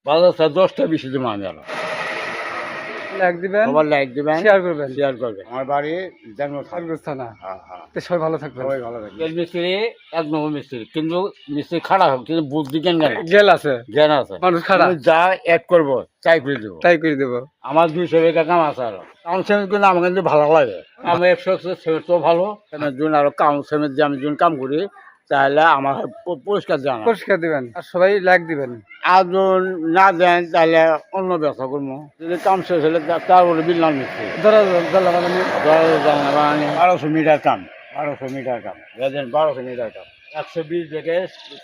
বাজার 10টা 20 দিন আমি আলো লাইক দিবেন, সবার লাইক দিবেন, শেয়ার করবেন। শেয়ার করবেন। আমার বাড়ি খড়গোস থানা। হ্যাঁ হ্যাঁ, তো সবাই ভালো থাকবেন। সবাই ভালো থাকবে। তেল মিস্ত্রি 1 নম্বর মিস্ত্রি, কিন্তু মিস্ত্রি খারাপ হোক, কিন্তু বুদ্ধি জ্ঞান জেল আছে, জ্ঞান আছে। মানুষ খারাপ, তুমি যা অ্যাড করবো তাই করে দেবো। তাই করে দেবো। আমার 200 বিঘা কাম আছে আরো। কাউন্ট সেমেন্ট কিন্তু আমার কিন্তু ভালো লাগে। আমি 100 সেমেন্ট তো ভালো, সেমেন্ট জন্য আরো কাউন্ট সেমেন্ট দিয়ে আমি যখন কাম করি তাহলে আমার পরিষ্কার জানা। পরিষ্কার দিবেন আর সবাই লাইক দিবেন। আর যদি না দেন তাহলে অন্য ব্যবসা করবো। যদি কাম শেষ হলে তারপরে বিল্লাল মিস্ত্রি ধরা 1200 মিটার কাম, 1200 মিটার কাম, দেখেন 1200 মিটার কাম, 120 থেকে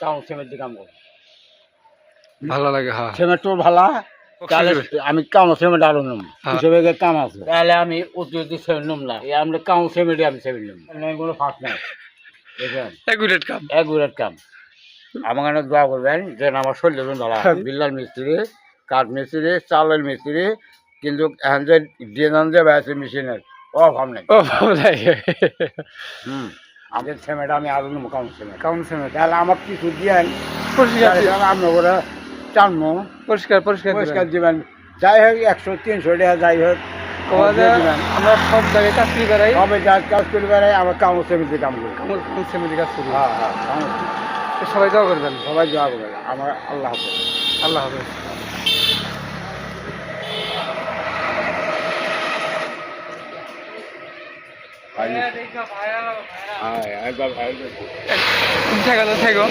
কাউন্ট সেমেন্ট দিয়ে কাম করবো। ভালো লাগে। হ্যাঁ, সেমেন্ট তো ভালো, তাহলে আমি কাউন্ট সেমেন্ট আরো নেব। হ্যাঁ। 200 বিঘা কাম আছে, তাহলে আমি অতিরিক্ত সেমেন্ট নেব না। আমরা কাউন্ট সেমেন্টে আমি সেমেন্ট নেব, কোনো ফাঁক নাই। দেখেন একুরেট কাম। একুরেট কাম। আমার কাছে দোয়া করবেন যে আমার শরীর ধরা বিল্লাল মিস্ত্রি, কাঠ মিস্ত্রি, চালের মিস্ত্রি, কিন্তু এখন যে ডিজাইন যে বেড়াচ্ছে মেশিনের অভাব নেই। ও ভাই, আমাদের সেমেন্ট আমি আরো নেবো কাউন্ট সেমেন্ট। কাউন্ট সেমেন্ট তাহলে আমার কিছু দিয়েন, পরিষ্কার আপনার করে টানবো, পরিষ্কার পরিষ্কার পরিষ্কার দিবেন। যাই হোক 100-300 টাকা যাই হোক আমরা সব জায়গায় কাজ করে বেড়াই, সবাই কাজ করে বেড়াই, আমার কাউন্ট সেমেন্টে কাম করি। কাউন্ট সেমেন্টে কাজ করি। হ্যাঁ হ্যাঁ, তো সবাই দোয়া করবেন। সবাই দোয়া করবেন। আমার আল্লাহ হাফেজ। আল্লাহ হাফেজ। একবার ভাই থাকো।